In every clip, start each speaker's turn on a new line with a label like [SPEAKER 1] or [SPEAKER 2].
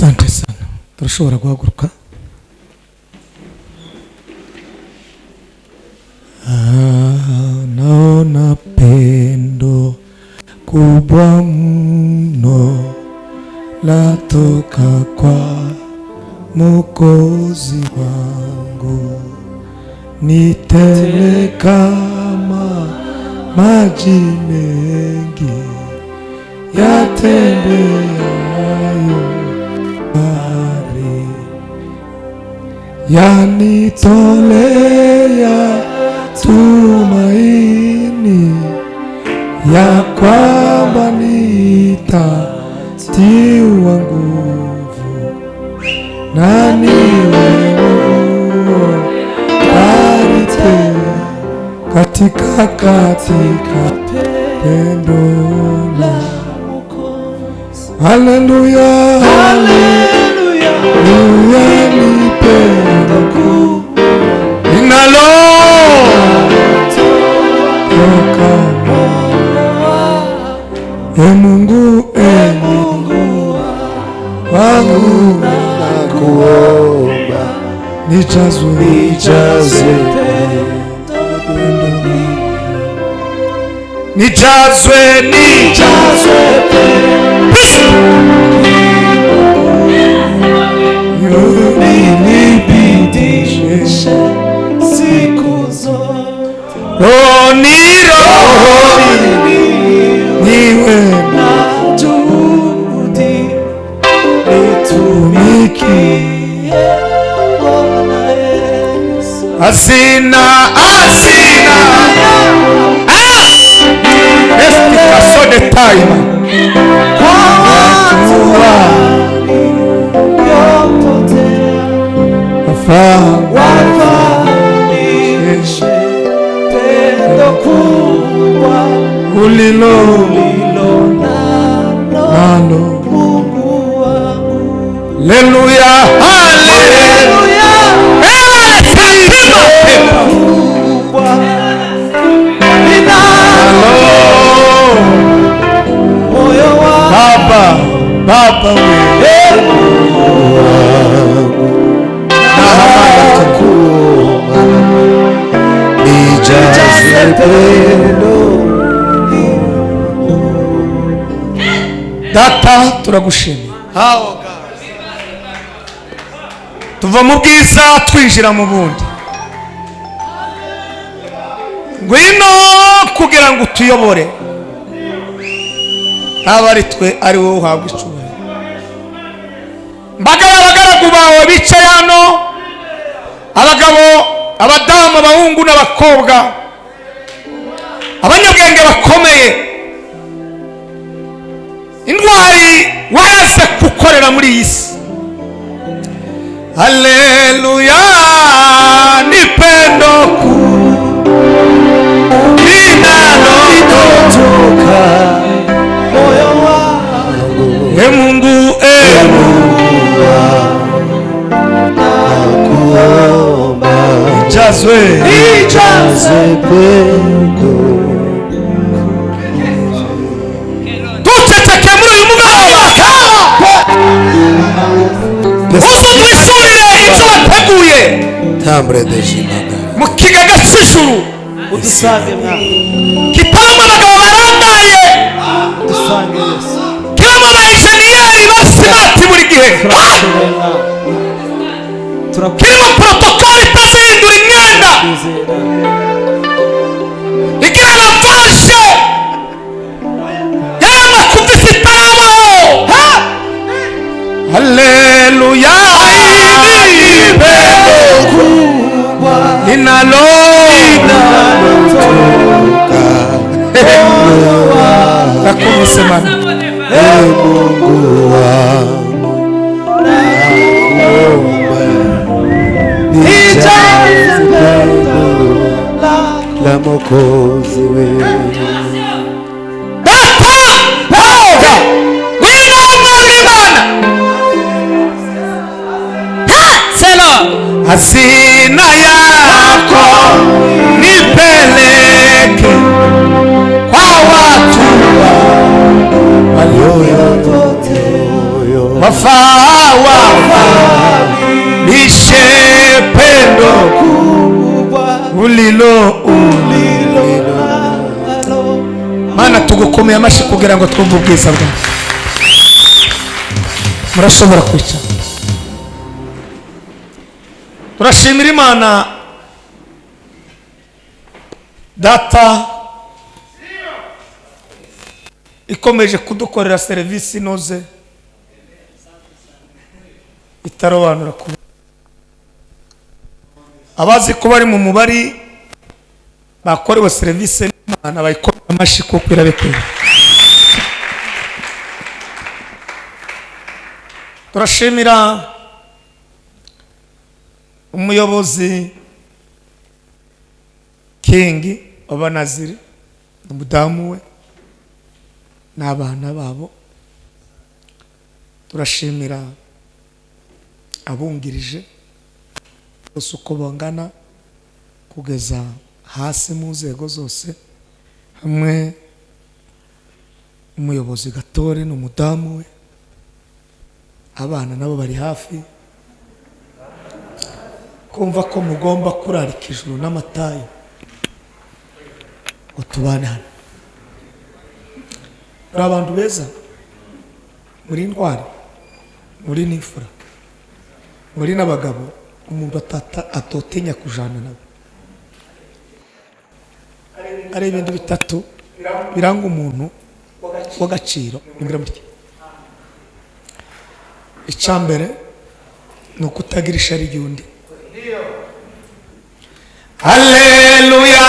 [SPEAKER 1] Asante sana. Turashobora guhaguruka. Naona pendo kubwa mno latoka kwa Mwokozi wangu, ni tele kama maji mengi yatembeayo bahari, yanitolea tumaini ya kwamba nitatiwa nguvu na niwe barite katika pendo la Mwokozi. Haleluya, haleluya, ni pendo linalo toka Mungu, Mungu wangu, nakuomba nijazwe unipitishe siku zote, niwe na juhudi nitumikie Bwana Yesu. Asina so the time kwa watu waliopotea wafanishe pendo kubwa ulilo nalo Mungu wangu. Haleluya, haleluya, Baba wewe nijaze pendo. Data turagushimira, tuva mu bwiza twinjira mu bundi. Ngwino kugira ngo tuyobore, abari twe ari wowe uhabwa icubahiro. Mbaga y'abagaragu bawe bicaye hano, abagabo, abadamu, abahungu n'abakobwa, abanyabwenge bakomeye, intwari waze gukorera muri iyi si. Haleluya, ni pendo linalotoka moyo wangu, Mungu, nakuomba nijazwe pendo. Tuceceke muri uyu mugoroba, uzudwishurire icyo wateguye mu kigega cy'ijuru. Udusange mwana kitarimo abagabo barambaye, kirimo abayenjeniyeri basimati buri gihe, kirimo protokoli itazihindura imyenda, igira lavage y'amakuvi zitabaho. Haleluya, linalotoka nakusemana Mungu wangu, nakuomba nijaze pendo la Mwokozi wewe. Data wino umwana selo hasina yako nipeleke kwa watu waliopotea wafawa lishe pendo ulilo Mana tugukomeye amashi kugira ngo twumve ubwiza bwawe. Murashobora kwicara. Turashimira Imana data ikomeje kudukorera serivisi inoze itarobanura ku abazi ko bari mu mubari bakorewe serivisi n'Imana bayikorera amashi kuko irabekwira. Turashimira umuyobozi King Obanaziri umudamu we n'abana babo. Turashimira abungirije bose uko bangana kugeza hasi mu nzego zose, hamwe umuyobozi Gatore n'umudamu we, abana nabo bari hafi kumva ko mugomba kurarika ijuru n'amatayo ngo tubane hano. Muri abantu beza, muri intwari, muri n'imfura, muri n'abagabo umuntu atotinya kujana nabo. Ari ibintu bitatu biranga umuntu w'agaciro. Icambere ni ukutagira ishari ry'undi. Haleluya.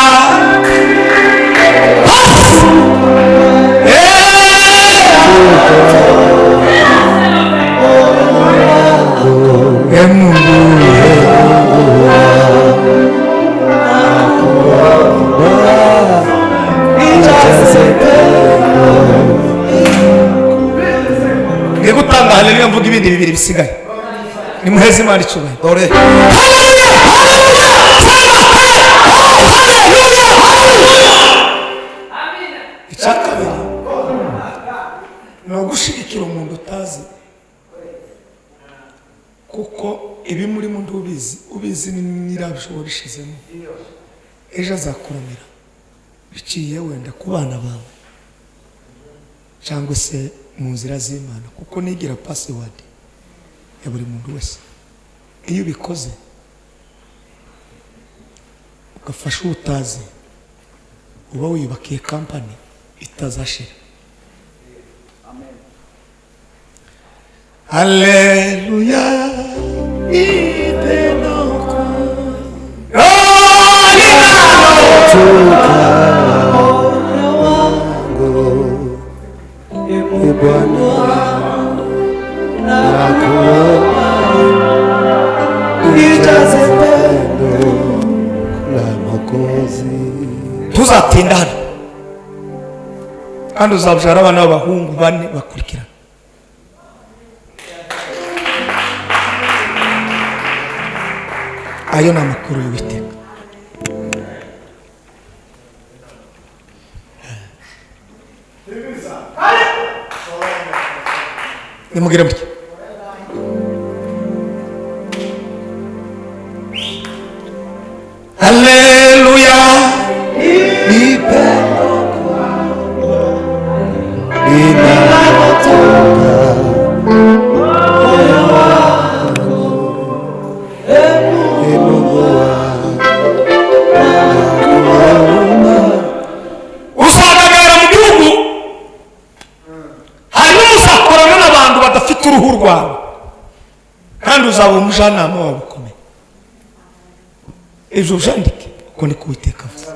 [SPEAKER 1] Gutanga haleluya mvuga ibindi bibiri bisigaye. Nimuheze Imana icyubahiro. Dore icyakabiri ni ugushigikira umuntu utazi, kuko ibi muri mu ubizi ni nyirabishobora ishizemo, ejo azakuramira biciye wenda ku bana bawe cyangwa se mu nzira z'Imana, kuko nigira password ya buri muntu wese. Iyo ubikoze ugafasha utazi, uba wiyubakiye company itazashira. Amen. Haleluya. Tuzatinda hano kandi uzabyara abana b'abahungu 4 bakurikirana. Ayo ni amakuru y'Uwiteka. Nimugire mutya. Haleluya. Usangagara mu gihugu harimo uzakorana n'abantu badafite uruhu rwawe, kandi uzaba umujyanama wawe ukomeye. Ejo ujandike uko ni Uwiteka avuze.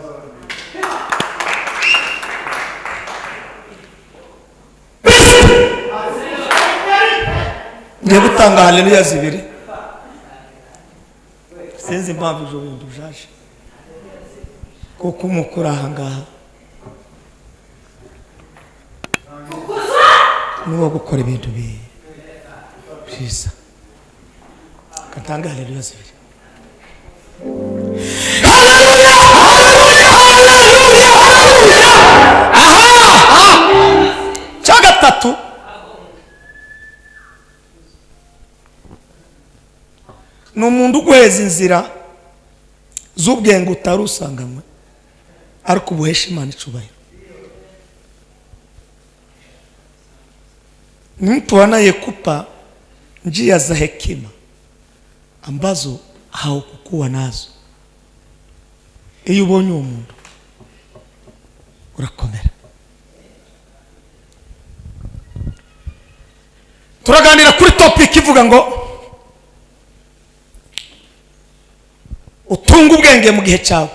[SPEAKER 1] Ngiye gutanga haleluya zibiri. Sinzi impamvu ejo bundi ujaje, kuko umukuru aha ngaha n'uwo gukora ibintu byiza. Katanga haleluya zibiri. Cya gatatu n'umuntu uguheza inzira z'ubwenge utarusanganywe ariko ubuhesha Imana icubahiro. Mtu anayekupa njia za hekima ambazo haukukuwa nazo, iyo ubonye uwo muntu urakomera. Turaganira kuri topic ivuga ngo utunga ubwenge mu gihe cyawe.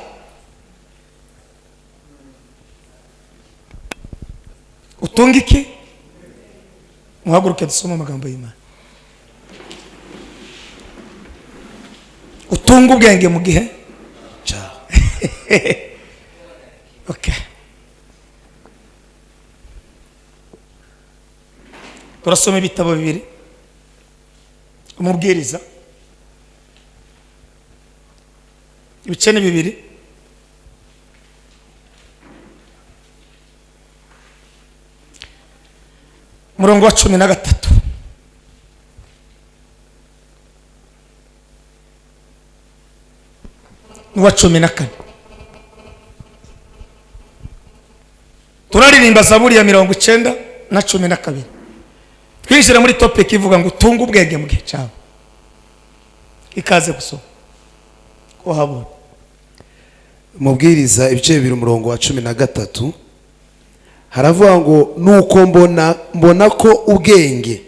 [SPEAKER 1] Utunga iki? Muhaguruke dusoma amagambo y'Imana. Utunga ubwenge mu gihe cyawe. Okay. Turasoma ibitabo bibiri. Umubwiriza ibice ni bibiri. Murongo wa 13. N'uwa 14. Turaririmba Zaburi ya 90 na 12. Twinjira muri topic ivuga ngo utunga ubwenge mu gihe cyawe. Ikaze gusoma ko habona.
[SPEAKER 2] Mubwiriza ibice bibiri umurongo wa 13 haravuga ngo nuko mbona ko ubwenge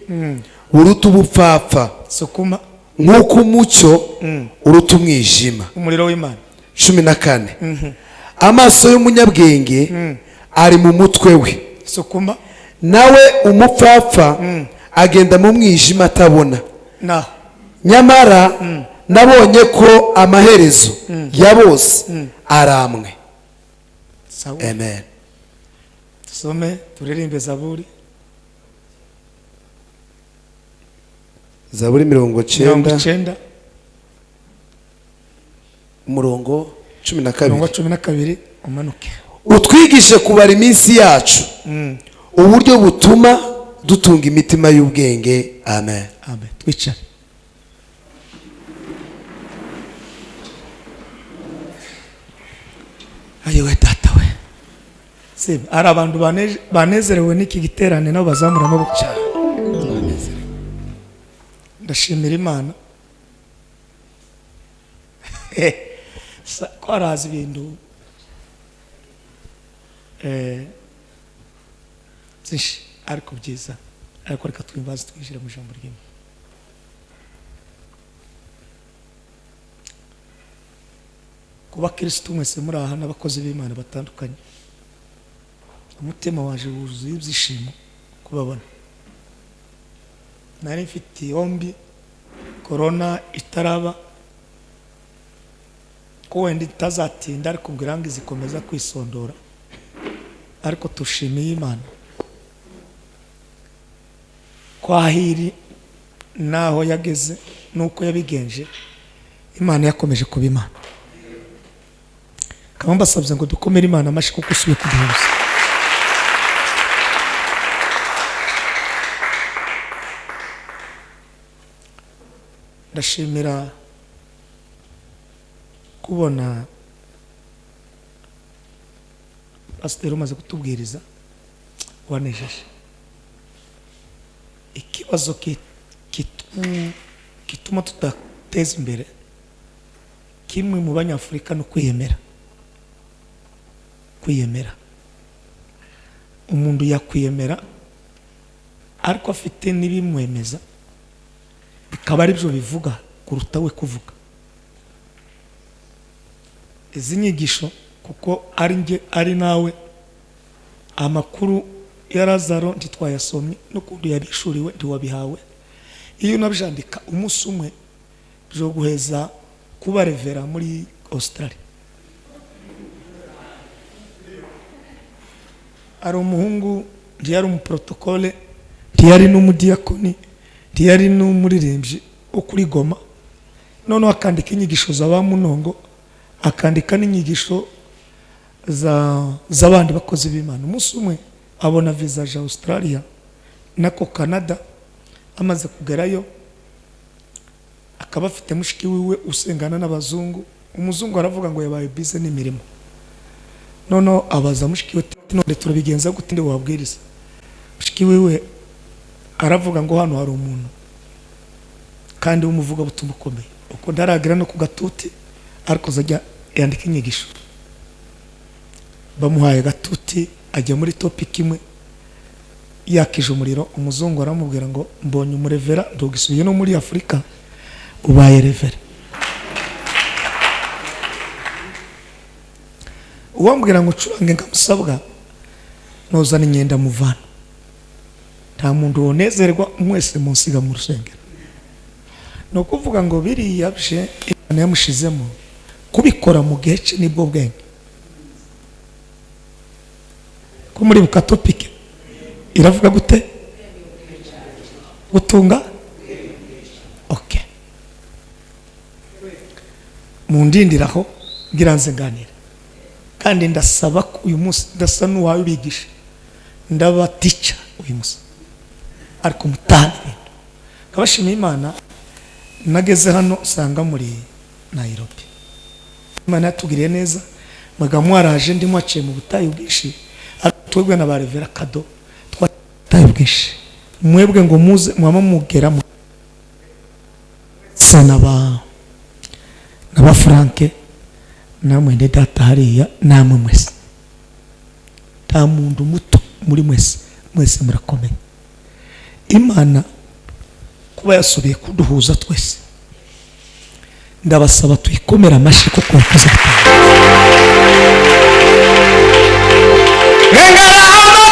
[SPEAKER 2] uruta ubupfapfa
[SPEAKER 1] sukuma
[SPEAKER 2] nkuko umucyo uruta umwijima.
[SPEAKER 1] Umuriro w'Imana.
[SPEAKER 2] 14. Amaso y'umunyabwenge ari mu mutwe we,
[SPEAKER 1] sukuma
[SPEAKER 2] nawe umupfapfa agenda mu mwijima atabona.
[SPEAKER 1] Naho
[SPEAKER 2] nyamara nabonye ko amaherezo ya bose aramwe. Amen.
[SPEAKER 1] Tusome turirimbe Zaburi.
[SPEAKER 2] Zaburi 90 umurongo 12
[SPEAKER 1] umanuke.
[SPEAKER 2] Utwigishe kubara iminsi yacu uburyo butuma dutunga imitima y'ubwenge. Amen.
[SPEAKER 1] Amen. Twicare. Ayewe data we. Sebe ari abantu banezerewe n'iki giterane nabo bazamura amaboko cyane. Ndashimira Imana. Ko arazi ibintu byinshi ariko byiza, ariko reka twimbaze twinjire mu ijambo ry'Imana. Kuba Kristo mwese muri aha n'abakozi b'Imana batandukanye, umutima waje wuzuye ibyishimo kubabona. Nari mfite yombi corona itaraba ko wenda itazatinda ariko ngirango izikomeza kwisondora, ariko tushimiye Imana kwahiri naho yageze nuko yabigenje. Imana yakomeje kuba Imana. Kama mbasabye ngo dukomere Imana amashi kuko usubiye kuduhuza. Ndashimira kubona pasiteri umaze kutubwiriza wanejeje. Ikibazo kituma tudateza imbere kimwe mu banyafurika no kwiyemera. Umuntu yakwiyemera ariko afite n'ibimwemeza bikaba ari byo bivuga kuruta we kuvuga. Izi nyigisho kuko ari nge ari nawe amakuru ya Lazaro ntitwayasomye no kundi yabishuriwe ndiwabihawe. Iyo nabijandika umunsi umwe byo guheza kuba revera muri Australia. Ari umuhungu yari umuprotokole, yari n'umudiakoni, yari n'umuririmbyi ukuri Goma. None akandika inyigisho z'abamunongo, akandika n'inyigisho z'abandi bakozi b'Imana. Umunsi umwe abona visa ya Australia nako Canada, amaze kugerayo akaba afite mushiki wiwe usengana n'abazungu. Umuzungu aravuga ngo yabaye bize n'imirimo. Noneho abaza mushiki we none turabigenza gute ndi wabwiriza. Mushiki wiwe aravuga ngo hano hari umuntu kandi umuvuga butumwa ukomeye. Uko ndaragira no ku gatuti ariko zajya yandika inyigisho. Bamuhaye gatuti ajya muri topic imwe yakije umuriro. Umuzungu aramubwira ngo mbonye umurevera ndogisubiye no muri Afrika ubaye revera. Uwambwira ngo curange ngamusabwa nozana inyenda muvana. Nta muntu wonezerwa mwese munsiga mu rusengero. No kuvuga ngo biriya bije Imana yamushizemo kubikora mu gihe cye nibwo bwenge. Ko muri buka topic iravuga gute? Gutunga? Okay. Mundindiraho ngiranze nganira. Kandi ndasaba ko uyu munsi ndasa n'uwawe bigisha. Ndaba teacher uyu munsi. Ariko mutane. Kabashimiye Imana nageze hano usanga muri Nairobi. Imana yatugiriye neza. Mwaraje ndi mwaciye mu butayu bwishi. Twebwe na barevera kado twataye bwishi. Mwebwe ngo muze mwama mugera mu sana naba Franke namwe ndi data hariya namwe mwese. Ta muntu muto muri mwese murakomeye. Imana kuba yasubiye kuduhuza twese. Ndabasaba tuyikomera amashi kuko wakoze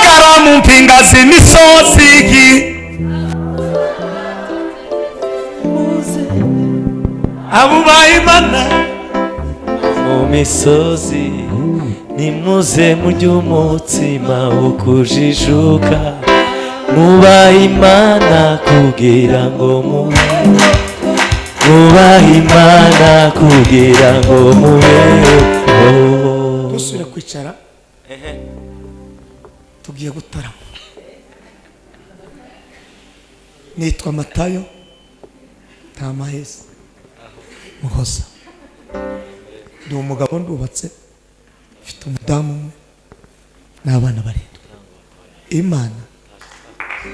[SPEAKER 1] Ngara mu mpinga z'imisozi abubaye Imana
[SPEAKER 3] mu misozi nimuze mujye umutsima wo kujijuka mubahe Imana kugira ngo mubahe Imana kugira ngo mubeho.
[SPEAKER 1] Dusubira kwicara tugiye gutarama. Nitwa Matayo Tamahezi Muhoza. Ndi umugabo ndubatse mfite umudamu umwe n'abana barindwi. Imana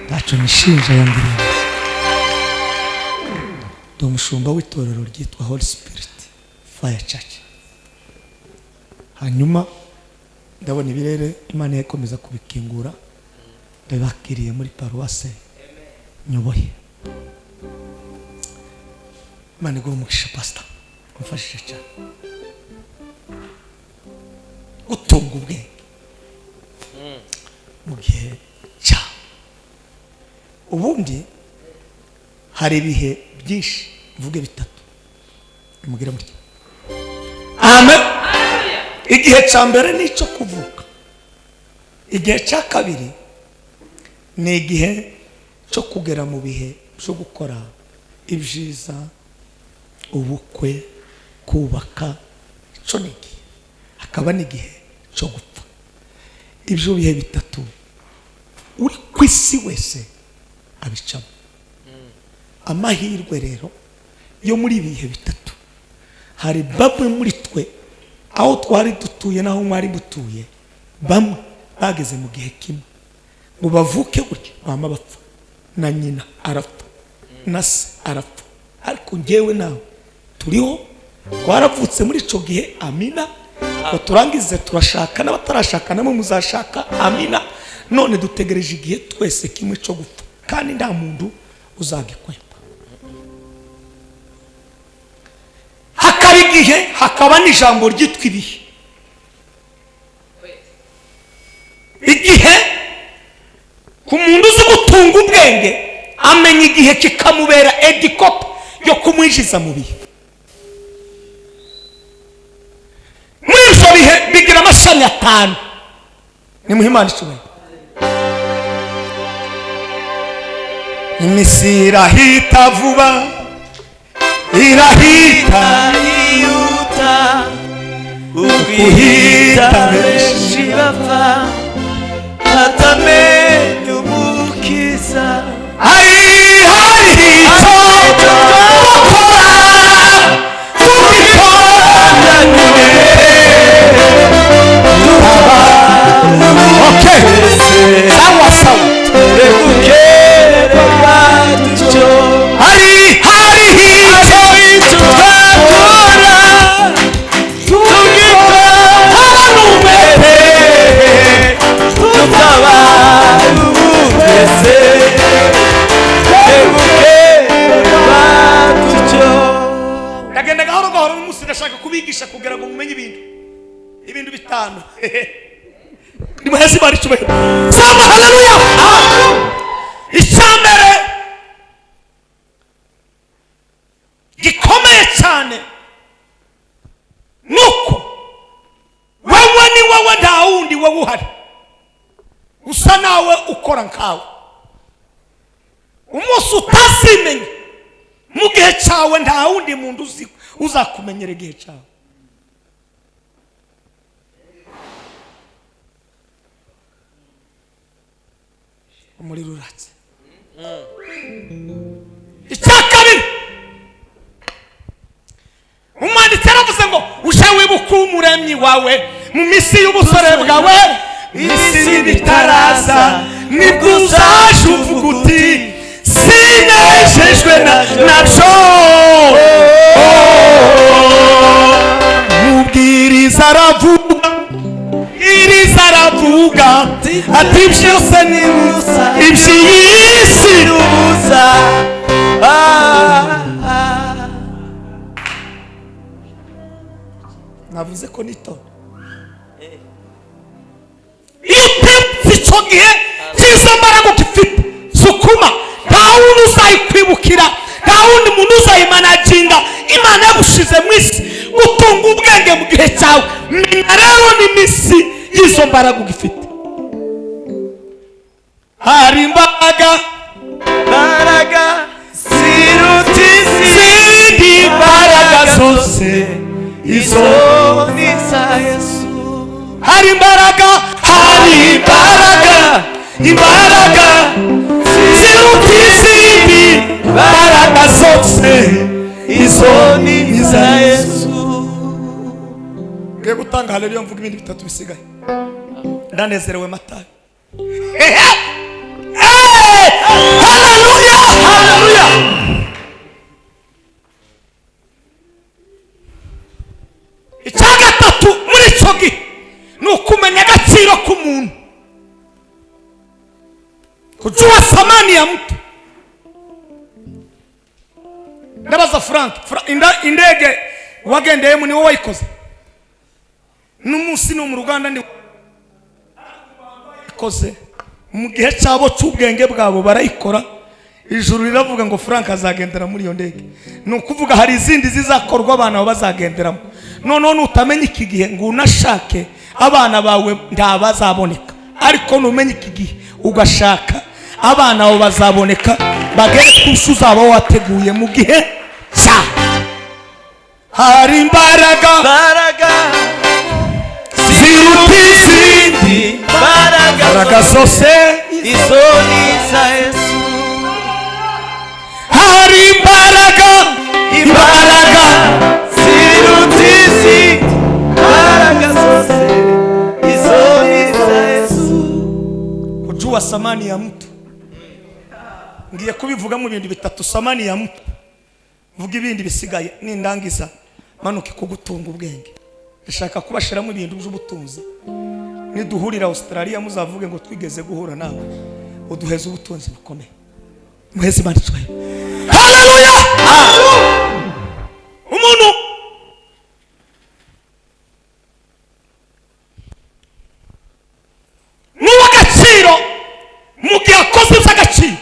[SPEAKER 1] ntacyo nishinja yangiriye. Ndi umushumba w'itorero ryitwa Holy Spirit Fire Church. Hanyuma ndabona ibirere Imana yakomeza kubikingura. Ndabakiriye muri paruwase nyoboye. Imana igomba umugisha pastor kumfashije cyane gutunga ubwenge mu gihe cya ubundi. Hari ibihe byinshi mvuge bitatu mugira muri amen. Igihe cya mbere ni icyo kuvuka. Igihe cya kabiri ni igihe cyo kugera mu bihe byo gukora ibyiza, ubukwe, kubaka. Icyo ni igihe. Hakaba n'igihe cyo gupfa. Ibyo bihe bitatu uri ku isi wese abicamo. Amahirwe rero yo muri ibihe bitatu hari bamwe muri twe aho twari dutuye naho mwari mutuye bamwe bageze mu gihe kimwe ngo bavuke gutya bama bapfa. Na nyina arapfa na se arapfa ariko ngewe nawe turiho twaravutse muri ico gihe. Amina. Ngo turangize turashaka n'abatarashaka namwe muzashaka. Amina. None dutegereje igihe twese kimwe cyo gupfa kandi nta muntu uzagikwemba. Hakaba igihe hakaba n'ijambo ryitwa ibihe. Igihe ku muntu uzi gutunga ubwenge amenya igihe kikamubera edikope yo kumwinjiza mu bihe. Muri ibyo bihe bigira amashami 5. Ni muhimana icubahiro. Iminsi irahita vuba, irahita
[SPEAKER 3] yihuta, ukuhita benshi bapfa batamenya umukiza.
[SPEAKER 1] hari icyo gukora ndashaka kubigisha kugira ngo mumenye ibintu bitanu. Ni muhezi bari cyubahiro. Sema haleluya. Icyambere gikomeye cyane nuko wewe ni wowe nta wundi wowe uhari usa nawe ukora nkawe. Umunsi utazimenya mu gihe cyawe nta wundi muntu uzakumenyera igihe cyawe. Umuriro uratse. Icyakabiri umwanditsi yaravuze ngo uje wibuka umuremyi wawe mu minsi y'ubusore bwawe, isi bitaraza nibwo uzaje uvuga uti sinejejwe nabyo. Mubwiriza aravuga, iriza aravuga ati byose ni ubusa, iby'isi ni ubusa. Navuze ko nito itepfi icyo gihe cy'izo mbaraga ugifite sukuma, nta wundi uzayikwibukira, nta wundi muntu uzayimanaginga. Imana yagushize mu isi gutunga ubwenge mu gihe cyawe. Menya rero n'iminsi y'izo mbaraga ugifite. Hari imbaraga ziruta izindi mbaraga zose, izo ni za Yesu. Hari imbaraga ziruta izindi mbaraga zose, izo ni za Yesu. Ngiye gutanga haleluya, mvuga ibindi bitatu bisigaye. Ndanezerewe Matayo. Haleluya, haleluya. Icya gatatu muri icyo gihe ni ukumenya agaciro k'umuntu, kujua thamani ya mtu. Ndabaza Frank, indege wagendeyemo ni wowe wayikoze? N'umunsi no mu Ruganda ni koze mu gihe cyabo cy'ubwenge bwabo barayikora. Ijuru riravuga ngo Frank azagendera muri iyo ndege. Ni ukuvuga hari izindi zizakorwa abana bazagenderamo. Noneho nutamenya iki gihe ngo unashake abana bawe ntabazaboneka, ariko numenye iki gihe ugashaka abana bawe bazaboneka, bagere ku uzaba wateguye mu gihe cya. Hari imbaraga ziruta izindi mbaraga zose, izo ni za Yesu. Hari imbaraga ziruta izindi mbaraga zose, izo ni za Yesu. Kujua thamani ya mtu. Ngiye kubivuga mu bintu bitatu, thamani ya mtu. Vuga ibindi bisigaye nindangiza manuke kugutunga ubwenge. Ndashaka kubashiramo ibintu by'ubutunzi. Niduhurira Australia muzavuge ngo twigeze guhura nawe, uduheze ubutunzi bukomeye. Muheze banditswe. Haleluya! Umuntu mu w'agaciro mu gihe akoze iby'agaciro.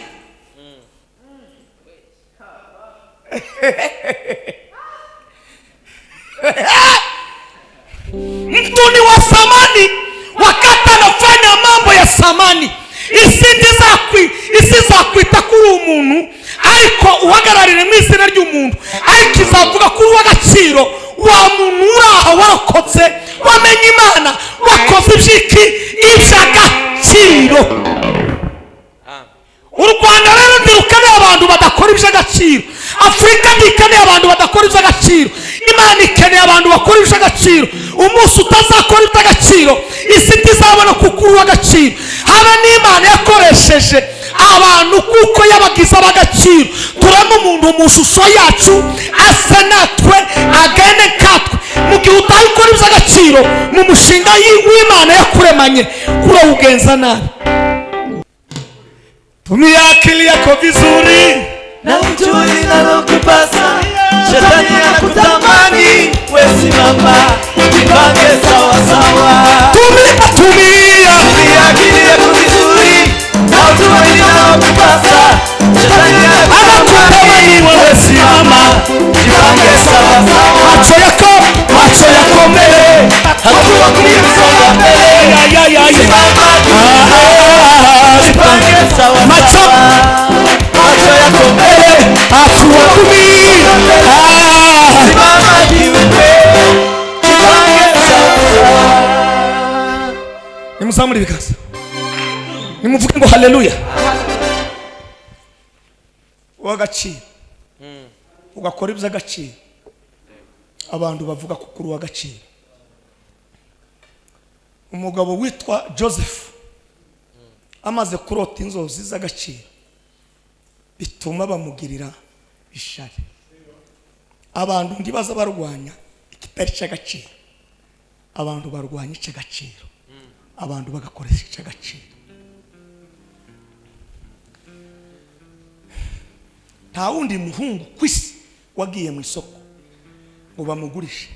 [SPEAKER 1] Mtu ni wa thamani wakati anafanya mambo ya thamani. Isi zakwita kuri umuntu, ariko uhagararire mu izina ry'umuntu, ariko izavuga kuri w'agaciro wa muntu uraha warokotse, wamenye Imana, wakoze iby'agaciro. U Rwanda rero ntirukeneye abantu badakora iby'agaciro. Afurika ntikeneye abantu badakora iby'agaciro. Imana ikeneye abantu bakora iby'agaciro. Umunsi utazakora iby'agaciro, isi ntizabona kuko uri uw'agaciro. Habe n'Imana yakoresheje abantu kuko yabagize ab'agaciro. Turamo umuntu mu shusho yacu, asa natwe, agene nkatwe. Mu gihe utabikora iby'agaciro mu mushinga w'Imana yakuremanye, kurawugenza nabi. Tumia akili yako vizuri,
[SPEAKER 3] na ujui linalokupasa. Shetani anakutamani wewe simama jipange sawa sawa.
[SPEAKER 2] tumia
[SPEAKER 3] Usiagilie kuzuri na utumaini nao kupasa.
[SPEAKER 2] anakutamani wewe, simama
[SPEAKER 3] Jipange sawa sawa.
[SPEAKER 2] macho yako mbele,
[SPEAKER 3] Hatua kulisonga mbele. Simama jipange sawa sawa. Macho yako mbele.
[SPEAKER 2] hatua tumia
[SPEAKER 3] Simama jiweke. Jipange sawa sawa.
[SPEAKER 1] nimuzamure ibiganza nimuvuge ngo haleluya. uw'agaciro ugakora iby'agaciro, abantu bavuga ko kuri uw'agaciro. umugabo witwa Joseph amaze kurota inzozi z'agaciro bituma bamugirira ishari. abantu ndibaza barwanya ikitari cy'agaciro, abantu barwanya icy'agaciro, abantu bagakoresha icy'agaciro. nta wundi muhungu ku isi wagiye mu isoko ngo bamugurishe,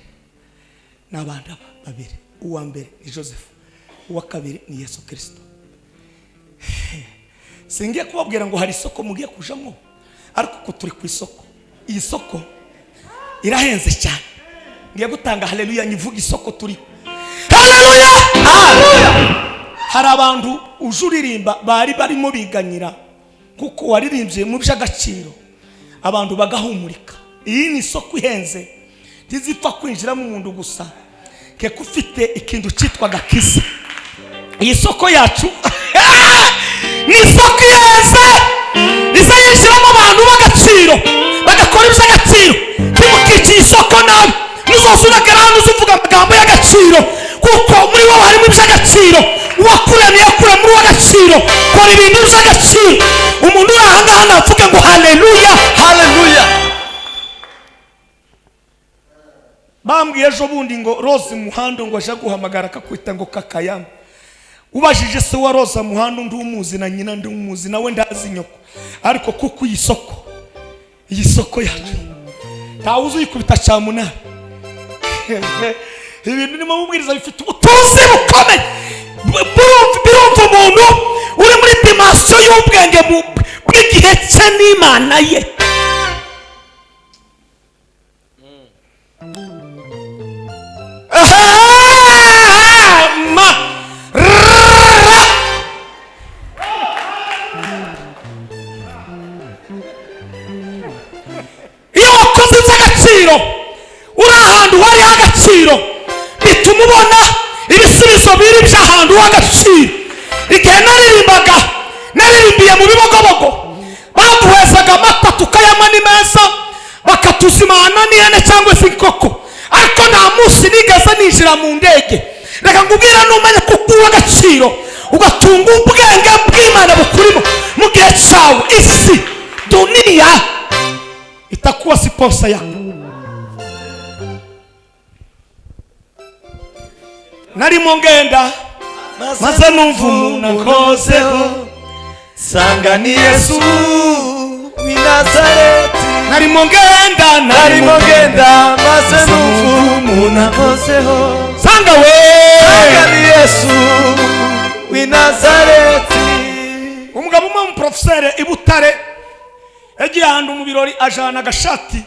[SPEAKER 1] n'abandi babiri. uwa mbere ni Joseph, uwa kabiri ni Yesu Kristo. singiye kubabwira ngo hari isoko mugiye kujamo, ariko ko turi ku isoko. iyi soko irahenze cyane. ngiye gutanga haleluya nyivuga isoko turi. Haleluya, haleluya. hari abantu ujuririmba bari barimo biganyira kuko waririmbye mu by'agaciro, abantu bagahumurika. iyi ni isoko ihenze, ntizipfa kwinjiramo umuntu gusa keko ufite ikintu cyitwa gakiza. iyi soko yacu ni isoko ihenze, iza yinjiramo abantu b'agaciro bagakora iby'agaciro. ntimukice iyi soko nabi, muzoze uragera hano uzuvuga amagambo y'agaciro, kuko muri wowe harimo iby'agaciro. uwakuremye yakura muri uw'agaciro. kora ibintu by'agaciro. umuntu uri aha ngaha navuga ngo haleluya,
[SPEAKER 3] Haleluya.
[SPEAKER 1] bambwiye ejo bundi ngo Rose Muhando ngo aje guhamagara akakwita ngo kakayama. ubajije se wa Rose Muhando ndi umuzi na nyina ndi umuzi nawe ndazi nyoko, ariko kuko iyi soko yacu ntawe uzuyikubita cyamunara. ibintu nimo mubwiriza bifite ubutunzi bukomeye. birumva umuntu uri muri dimansiyo y'ubwenge bw'igihe cye n'Imana ye. iyo wakoze iby'agaciro uri ahantu hari agaciro, bituma ubona ibisubizo biri by'ahantu h'agaciro. igihe naririmbiye mu bibogobogo, baduhezaga amata tukayanywa ni meza, bakatuzimana n'ihene cyangwa se inkoko, ariko nta munsi nigeze ninjira mu ndege. reka ngubwire n'umenya ko uwa agaciro ugatunga ubwenge bw'Imana bukurimo mu gihe cyawe. isi dunia itakuwa siposa yako. narimo ngenda maze numva umuntu
[SPEAKER 3] ankozeho, sanga ni Yesu w'i Nazareti.
[SPEAKER 1] narimo ngenda
[SPEAKER 3] maze numva umuntu ankozeho,
[SPEAKER 1] sanga
[SPEAKER 3] ni Yesu w'i Nazareti.
[SPEAKER 1] umugabo umwe w'umuprofeseri i Butare yagiye ahantu mu birori ajana agashati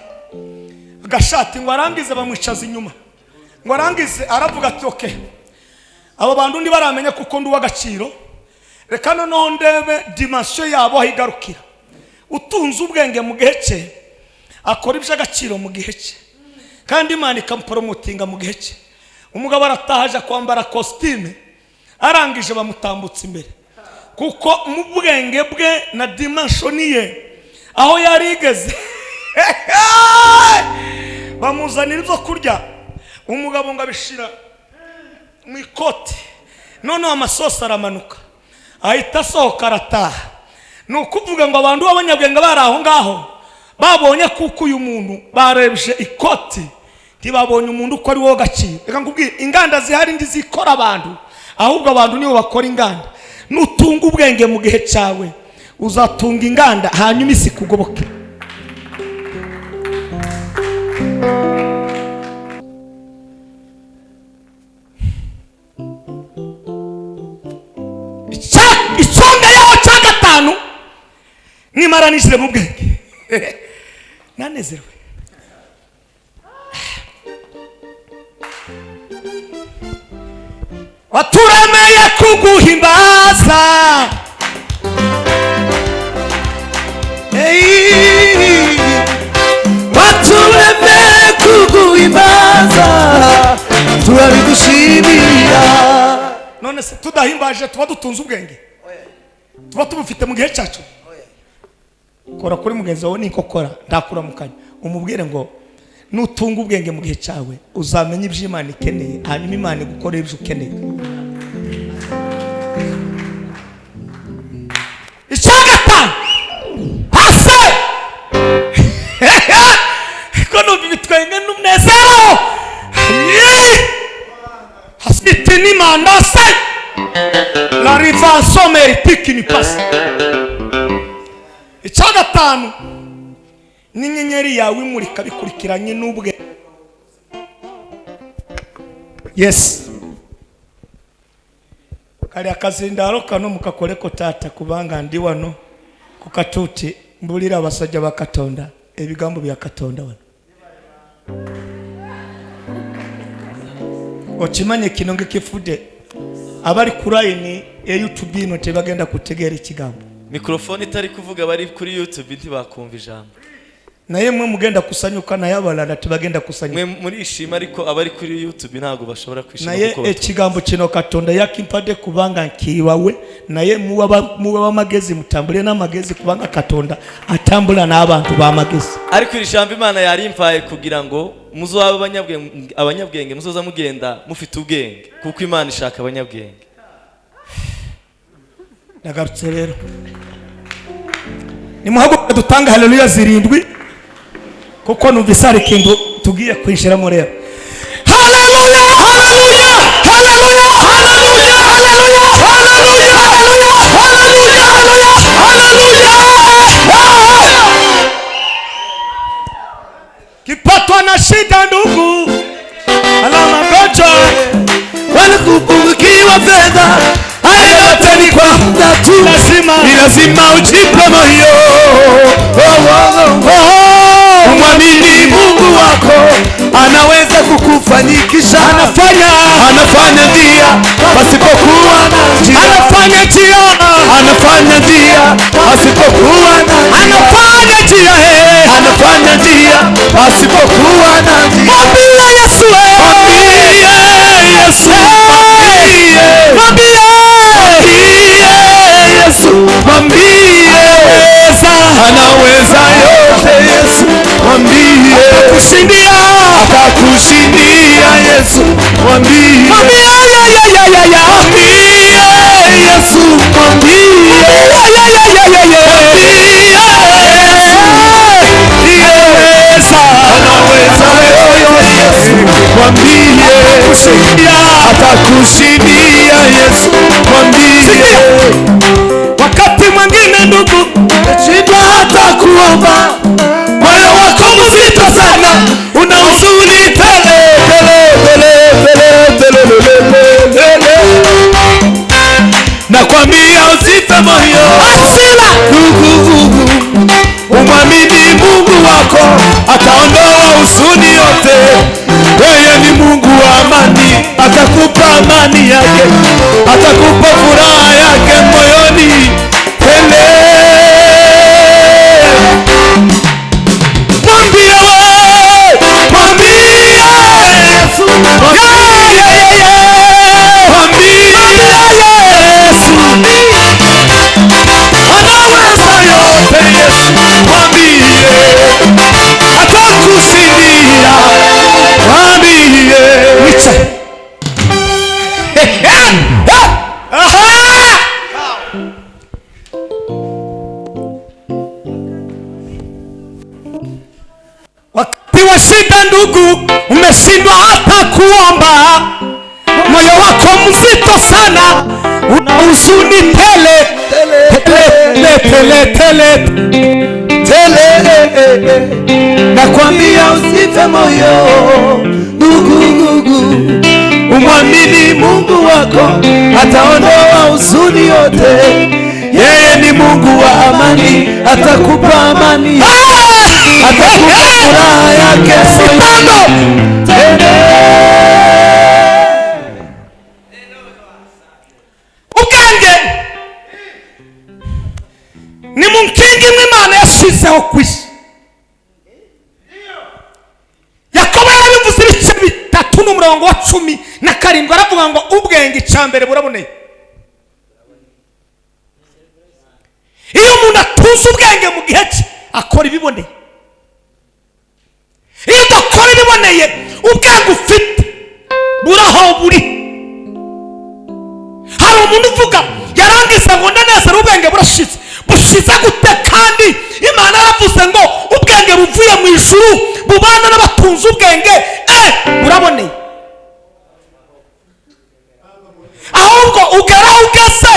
[SPEAKER 1] ngo arangize bamwicaza inyuma, ngo arangize aravuga ati okay, abo bantu ndi baramenya kuko ndi uw'agaciro, reka noneho ndebe dimansiyo yabo aho igarukira. utunze ubwenge mu gihe cye akora iby'agaciro mu gihe cye, kandi Imana ikamupromotinga mu gihe cye. umugabo arataha aje kwambara kositime, arangije bamutambutse imbere kuko mu bwenge bwe na dimensioni ye aho yari igeze bamuzanira ibyo kurya. umugabo ngo abishira mu ikoti, noneho amasosi aramanuka, ahita asohoka arataha. ni ukuvuga ngo abantu b'abanyabwenge bari aho ngaho babonye kuko uyu muntu barebye ikoti, ntibabonye umuntu uko ari wo gaciro. reka ngubwire, inganda zihari ndi zikora abantu, ahubwo abantu nibo bakora inganda. nutunga ubwenge mu gihe cyawe uzatunga inganda, hanyuma isi kugoboke. byaranishije mu bwenge nanezerewe. Waturemeye kuguhimbaza,
[SPEAKER 3] waturemeye kuguhimbaza, turabigushimira.
[SPEAKER 1] None se tudahimbaje tuba dutunze ubwenge? Tuba tubufite mu gihe cyacu? Kora kuri mugenzi wawe ninkokora ndakuramukanya umubwire ngo nutunga ubwenge mu gihe cyawe uzamenya ibyo Imana ikeneye, hanyuma Imana igukorera ibyo ukeneye. Icyagatanu hase ko numva ibitwenge n'umunezero hasiti n'Imana se la rivanso meritique ni passe. Icyagatanu n'inyenyeri yawe imurika bikurikiranye n'ubwe. Yes, kali akazindaro kano mukakoleko tata kubanga ndi wano ku katuti mbulira abasajja ba Katonda ebigambo bya Katonda wano. Okimanye kino ngekifude abali ku line ya YouTube ino tebagenda kutegera ikigambo.
[SPEAKER 3] Mikrofone itari kuvuga bari kuri YouTube ntibakumva ijambo.
[SPEAKER 1] Naye mwe mugenda kusanyuka naye abalala tebagenda kusanyuka.
[SPEAKER 3] Mwe muri ishima ariko abari kuri YouTube ntago bashobora kwishima
[SPEAKER 1] kuko naye ekigambo kino Katonda yakimpade kubanga nkiwawe naye muwe bamagezi mutambule n'amagezi kubanga Katonda atambula n'abantu bamagezi.
[SPEAKER 3] Ariko iri jambo Imana yari impaye kugira ngo muzoba abanyabwenge muzoza mugenda mufite ubwenge kuko Imana ishaka abanyabwenge.
[SPEAKER 1] Nagarutse rero nimuhaguruke dutanga haleluya zirindwi kuko numvise ari kintu tugiye kwinjiramo rero. Haleluya haleluya haleluya haleluya haleluya haleluya haleluya haleluya. Kipatwa na shida ndugu alama gocha
[SPEAKER 3] walikupungukiwa fedha haya yote ni kwa muda tu, lazima ujipe moyo. Umwamini Mungu wako anaweza kukufanikisha. Anafanya njia pasipokuwa na njia, anafanya njia pasipokuwa na njia, anafanya njia pasipokuwa na njia. Mwambie Yesu, mwambie anaweza yote. Yesu mwambie atakushindia. Yesu mwambie Yesu mwambie anaweza yote. Yesu mwambie atakushindia. Yesu mwambie.
[SPEAKER 1] Wakati mwingine ndugu
[SPEAKER 3] shida hata kuomba, moyo wako mzito sana, una huzuni tele. Nakwambia usife moyo ndugu, umwamini Mungu wako ataondoa huzuni yote. Yeye ni Mungu wa amani, atakupa amani yake, atakupa furaha yake moyoni tele. Mwambie Yesu, anaweza yote. Yesu mwambie atakushindia. Mwambie
[SPEAKER 1] wakati wa shida ndugu, umeshindwa hata kuomba, moyo wako mzito sana, una huzuni tele.
[SPEAKER 3] Nakwambia usife moyo ndugu, umwamini Mungu wako ataondoa huzuni yote.
[SPEAKER 2] yeye ni Mungu wa amani, atakupa amani, atakupa furaha yake
[SPEAKER 1] ubwenge ni mu nkingi imana yashizeho ku isi. Yakobo yarabivuze ibice 3 n'umurongo wa 17 aravuga ngo ubwenge icyambere buraboneye. Iyo umuntu atuze ubwenge mu gihe cye akora ibiboneye. Iyo udakora ibiboneye ubwenge ufite buraho buri. Hari umuntu uvuga yarangiza ngo ndanezera ubwenge burashize. Bushize gute kandi Imana yaravuze ngo ubwenge buvuye mu ijuru bubana n'abatunze ubwenge buraboneye. Ahubwo ugeraho ugeze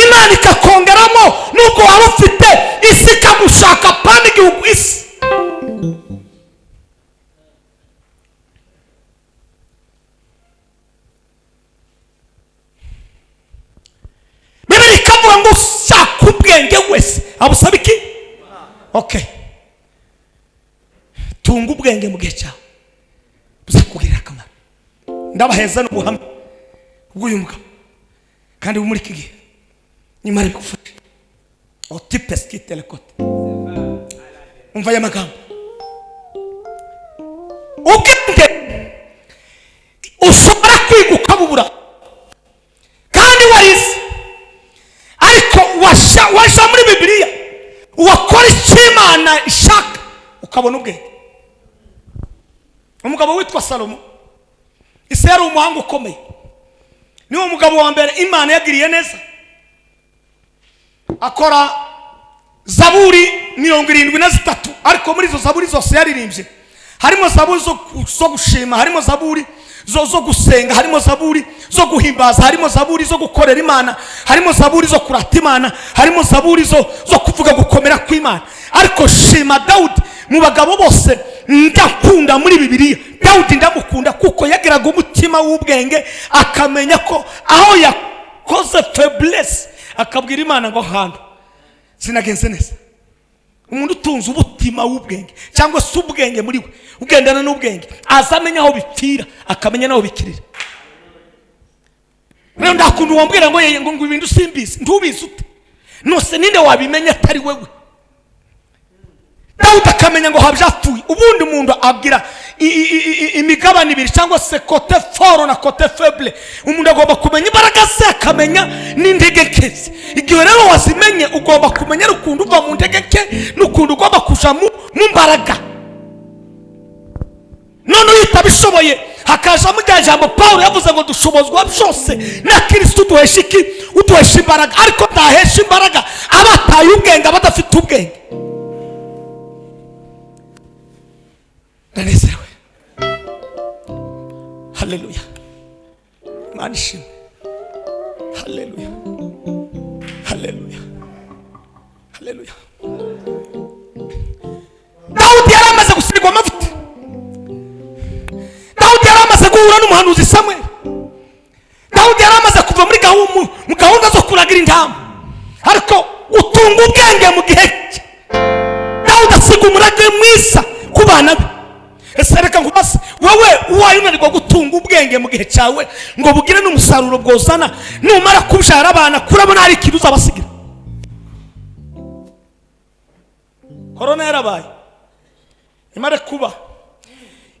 [SPEAKER 1] Imana ikakongeramo nubwo waba ufite isi ikagushaka pandi igihugu isi. Bibiri ikavuga ngo ushaka ubwenge wese abusaba iki? Okay, tunga ubwenge mu gihe cyawe buzakugirira akamaro. Ndabaheza n'ubuhamya bw'uyu mugabo kandi muri iki gihe nyuma bigufasha otipes kitelekote. Umva ya magambo, ubwenge ushobora kwiga ukabubura kandi warize, ariko washa muri Bibiliya wakora icyo Imana ishaka ukabona ubwenge. Umugabo witwa Salomo ise yari umuhanga ukomeye, niwo mugabo wa mbere Imana yagiriye neza. Akora zaburi 73, ariko muri izo zaburi zose yaririmbye harimo zaburi zo gushima, harimo zaburi zo gusenga, harimo zaburi zo guhimbaza, harimo zaburi zo gukorera Imana, harimo zaburi zo kurata Imana, harimo zaburi zo kuvuga gukomera kw'Imana. Ariko shima Dawudi mu bagabo bose ndakunda muri Bibiliya, Dawudi ndamukunda kuko yagiraga umutima w'ubwenge, akamenya ko aho yakoze faiblesse akabwira Imana ngo hano sinagenze neza. Umuntu utunze umutima w'ubwenge cyangwa se ubwenge muri we ugendana n'ubwenge azamenya aho bipfira akamenya naho bikirira. Rero ndakunda wambwira ngo yeye ngo ibintu simbizi, ntubizi ute? Nose ninde wabimenya atari wewe? Dawudi akamenya ngo habyapfuye. Ubundi umuntu abwira imigabane ibiri cyangwa se kote fort na kote faible. Umuntu agomba kumenya imbaraga ze akamenya n'intege nke. Igihe rero wazimenye ugomba kumenya n'ukuntu uva mu ntege nke n'ukuntu ugomba kuja mu mbaraga. None uyitabishoboye hakaja mu jambo Paulo yavuze ngo dushobozwa byose na Kristo duhesha iki? Uduhesha imbaraga. Ariko ndahesha imbaraga abataye ubwenge, abadafite ubwenge. Ndanezerewe. Haleluya. Imana ishimwe. Haleluya. Haleluya. Haleluya. Dawudi yaramaze gusigwa amavuta. Dawudi yaramaze guhura n'umuhanuzi Samuel. Dawudi yaramaze kuva muri gahunda zo kuragira intama. Ariko utunga ubwenge mu gihe cye. Dawudi asiga umurage mwiza ku bana be. Ese reka nkubase wowe uwayunanirwa gutunga ubwenge mu gihe cyawe ngo bugire n'umusaruro bwozana, numara kubyara abana kurabona ari ikintu uzabasigira. Corona yarabaye imare kuba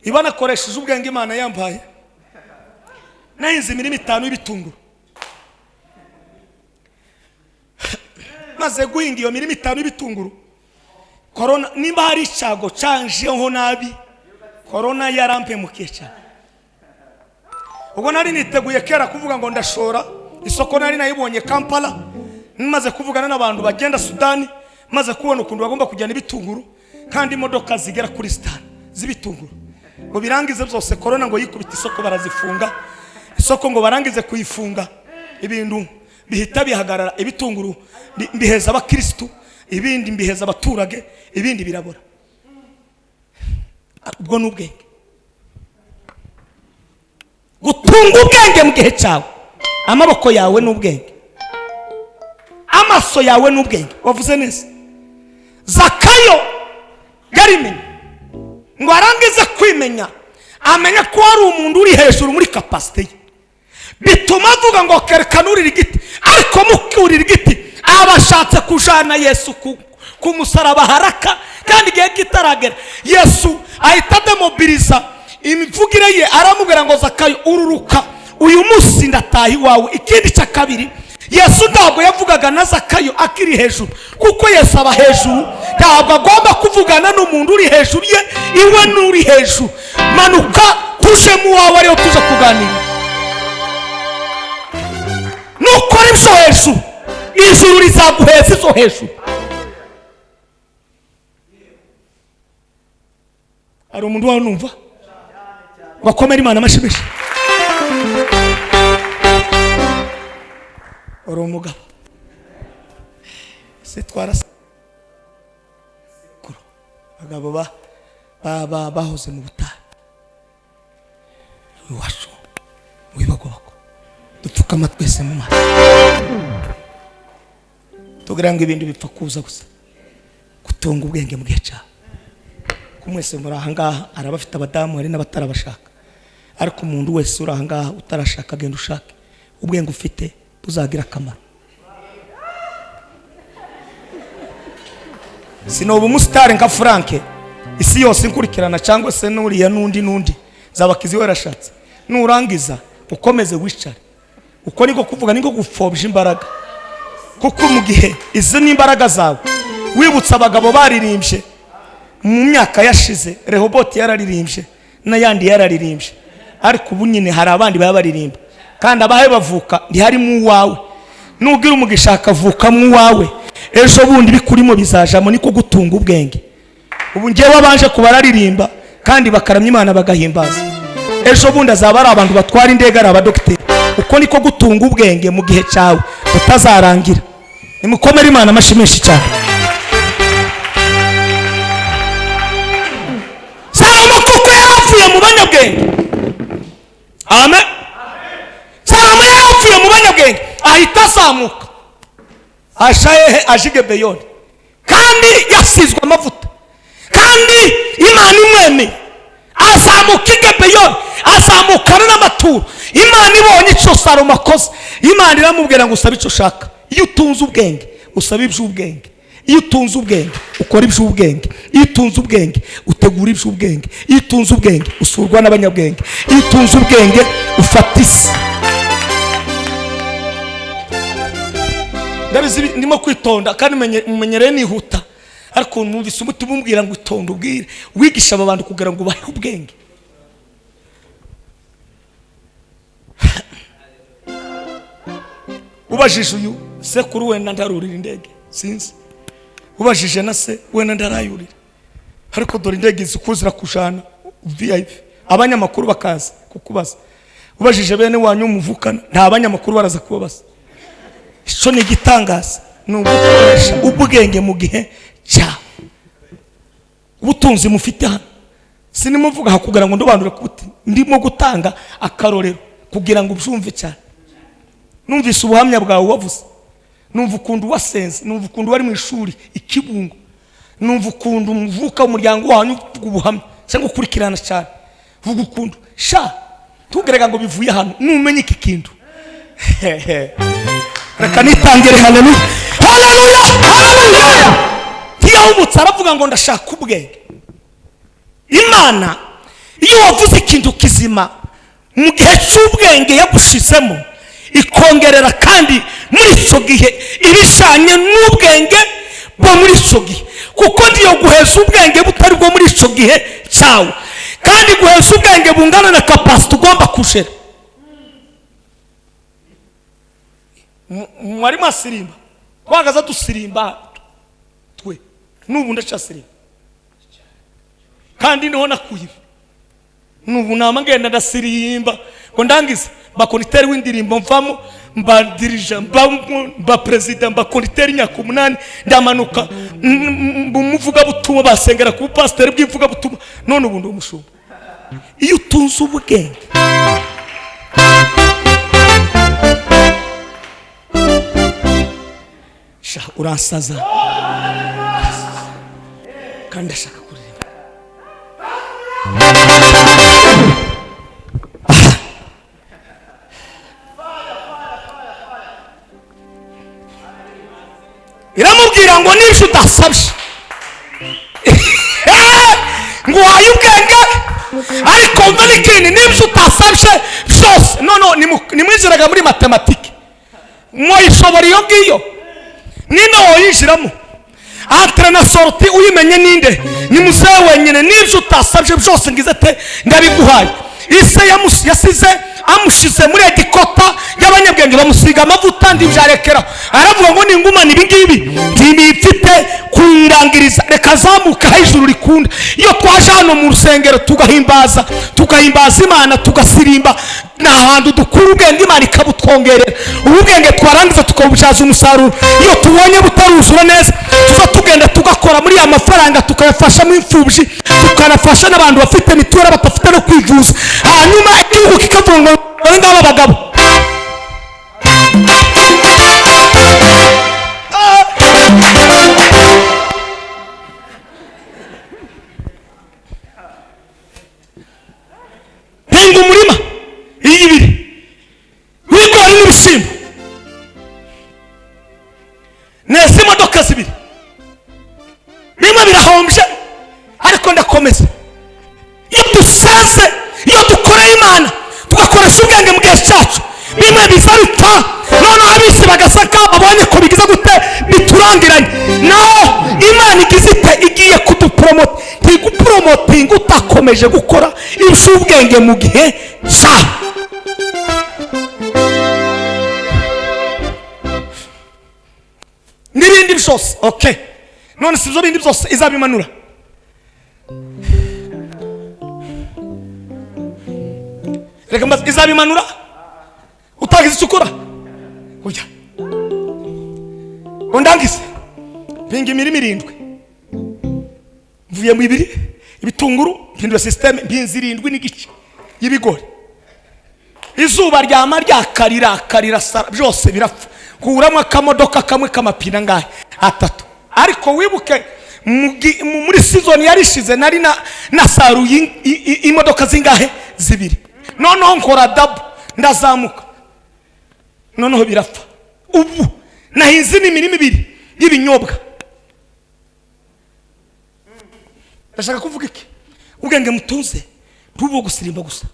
[SPEAKER 1] ibana koresheje ubwenge Imana yambaye nahinze 5 y'ibitunguru, maze guhinga iyo 5 y'ibitunguru. Corona nimba hari icyago canjeho nabi, Corona yarampemukiye cyane. Ubwo nari niteguye kera kuvuga ngo ndashora isoko, nari nayibonye Kampala, maze kuvugana n'abantu bagenda Sudani, maze kubona ukuntu bagomba kujyana ibitunguru kandi imodoka zigera kuri 6 z'ibitunguru. Ngo birangize byose Corona ngo yikubita isoko barazifunga. Isoko ngo barangize kuyifunga ibintu bihita bihagarara, ibitunguru biheza abakristo, ibindi mbiheza abaturage, ibindi birabora. Ubwo n'ubwenge. Gutunga ubwenge mu gihe cyawe, amaboko yawe n'ubwenge, amaso yawe n'ubwenge. Wavuze neza. Zakayo yarimenye ngo arangize kwimenya, amenya ko ari umuntu uri hejuru muri kapasite ye, bituma avuga ngo kerekana urira igiti. Ariko mukurira igiti abashatse kujana Yesu ku musaraba haraka, kandi igihe kitaragera Yesu ahita demobiliza imivugire ye, aramubwira ngo Zakayo ururuka, uyu munsi ndataha iwawe. Ikindi cya kabiri, Yesu ntabwo yavugaga na Zakayo akiri hejuru, kuko Yesu aba hejuru, ntabwo agomba kuvugana n'umuntu uri hejuru ye. Iwe n'uri hejuru, manuka tuje mu wawe ariho tuza kuganira. Nukora ibyo hejuru, ijuru rizaguheza izo hejuru. Hari umuntu wawe numva bakomera Imana amashimisha. Uri umugabo se twarasa kuro abagabo bahoze mu butayu iwacu wibagobako, dupfukama twese mu maso tugira ngo ibintu bipfa kuza gusa gutunga ubwenge mu gihe cyawe. Kumwese muri ahangaha arabafite abadamu hari n'abatarabashaka, ariko umuntu wese uri ahangaha utarashaka genda ushake. Ubwenge ufite buzagira akamaro. Sinoba umusitari nka Franke isi yose inkurikirana, cyangwa se n'uriya n'undi zabakizi warashatse, nurangiza ukomeze wicare. Uko niko kuvuga, niko gupfobya imbaraga, kuko mu gihe izi n'imbaraga zawe wibutsa abagabo baririmbye mu myaka yashize. Rehoboti yararirimbye n'ayandi yararirimbye, ariko ubu nyine hari abandi baba baririmba, kandi abahe bavuka ntihari mu wawe. Nugira umugisha akavuka mu wawe, ejo bundi bikurimo bizajamo, niko gutunga ubwenge. Ubu ngewe abanje kubararirimba kandi bakaramya Imana bagahimbaza, ejo bundi azaba ari abantu batwara indege, ari abadokiteri. Uko niko gutunga ubwenge mu gihe cyawe utazarangira. Nimukomere Imana amashimisha cyane. Salomo kuko yaravuye mu banyabwenge. Amen. Salomo yaravuye mu banyabwenge, ahita azamuka ashaye ajige Beyoni, kandi yasizwe amavuta, kandi Imana imwemeye. Azamuka Beyoni, azamukana n'amaturo. Imana ibonye icyo Salomo akoze, Imana iramubwira ngo usabe icyo ushaka. Iyo utunze ubwenge usaba iby'ubwenge, iyo utunze ubwenge ukora iby'ubwenge, iyo utunze ubwenge utegura iby'ubwenge, iyo utunze ubwenge usurwa n'abanyabwenge, iyo utunze ubwenge ufata isi. Ndabizi ndimo kwitonda kandi mumenyereye nihuta, ariko numvise umutima umbwira ngo itonde ubwire wigisha aba bantu kugira ngo bahe ubwenge. Ubajije uyu sekuru wenda ndarurira indege sinzi, ubajije na se wenda ndarayurira, ariko dore indege zikuzira kujana VIP, abanyamakuru bakaza kukubaza. Ubajije bene wanyu muvukana, nta abanyamakuru baraza kubabaza. Icyo ni igitangaza, ni ugukoresha ubwenge mu gihe cyawe. Ubutunzi mufite hano sinimuvuga kugira ngo ndobandure kuti ndimo gutanga akarorero kugira ngo ubyumve cyane. Numvise ubuhamya bwawe wavuze, numva ukundu wasenze, numva ukundu wari mu ishuri ikibungo, numva ukundu muvuka umuryango wanyu ubuhamya cyangwa ukurikirana cyane, vuga ukundu sha tugerega ngo bivuye hano numenye iki kintu. Reka nitangire. Haleluya, haleluya, haleluya. Ntiyahumutse aravuga ngo ndashaka ubwenge. Imana iyo wavuze ikintu kizima mu gihe cy'ubwenge yagushizemo, ikongerera kandi muri icyo gihe ibishanye n'ubwenge bwo muri icyo gihe, kuko ndiyo guheza ubwenge butari bwo muri icyo gihe cyawe, kandi guheza ubwenge bungana na kapasite ugomba kushera. Mwari masirimba twagaza dusirimba twe, nubu ndacasirimba kandi niho nakuye. Nubu namagenda ndasirimba ngo ndangize bakoniteri w'indirimbo mvamo, mba dirija, mba president, mba koniteri nyakumunani, ndamanuka umuvuga butumwa basengera ku pastor bw'ivuga butumwa, none ubu ndi umushumba. Iyo utunze ubwenge uransaza kandi ndashaka kuririmba. Iramubwira ngo n'ibyo udasabye ngo uhaye ubwenge, ariko mva n'ikindi n'ibyo utasabye byose. Nimwizeraga muri matematike mwoyishobora iyo ngiyo, ninde woyinjiramo? Entre na sorti uyimenye ninde? Ni muzehe wenyine. N'ibyo utasabye byose ngize te ndabiguhaye. Ise yasize amushize muri Egikota y'abanyabwenge, bamusiga amavuta ndibyarekeraho. Aravuga ngo ningumana ibi ngibi ntibifite kundangiriza, reka zamuka hejuru rikunda. Iyo twaje hano mu rusengero tugahimbaza Imana, tugasirimba, nta hantu dukura ubwenge Imana ikabutwongerera. Ubwenge twarangiza tukabubyaza umusaruro. Iyo tubonye butaruzura neza, tuza tugenda tugakora muri ya mafaranga, tukayafashamo imfubyi, tukanafasha n'abantu bafite mituweli batafite no kwivuza. Hanyuma igihugu kikavuga ngo ngaba abagabo hinga umurima y'ibiri w'ibigori n'ibishyimbo, neza imodoka zibiri, bimwe birahombye ariko ndakomeza. Iyo dusaze, iyo dukoreye Imana tugakoresha ubwenge mu gihe cyacu, bimwe biza bipfa, noneho abisi bagasaka babonye ko bigize gute biturangiranye. Naho Imana igize ite? Igiye kudupromota. Ntigupromotinga utakomeje gukora iby'ubwenge mu gihe cyawe. N'ibindi byose okay, none si ibyo bindi byose izabimanura. Reka mbaze, izabimanura utagize icyo ukora? Ujya undangize mpinga imirima 7, mvuye mu 2 ibitunguru, mpindura systeme, mpinze 7 n'igice y'ibigori. Izuba ryama ryakarira sara, byose birapfa. Kuramo akamodoka kamwe kamapina ngahe 3. Ariko wibuke muri season yarishize nari nasaruye imodoka zingahe 2. Noneho nkora dabu ndazamuka, noneho birapfa. Ubu nahinze n'imirima 2 y'ibinyobwa. Ndashaka kuvuga iki? Ubwenge mutuze ntubo gusirimba gusa.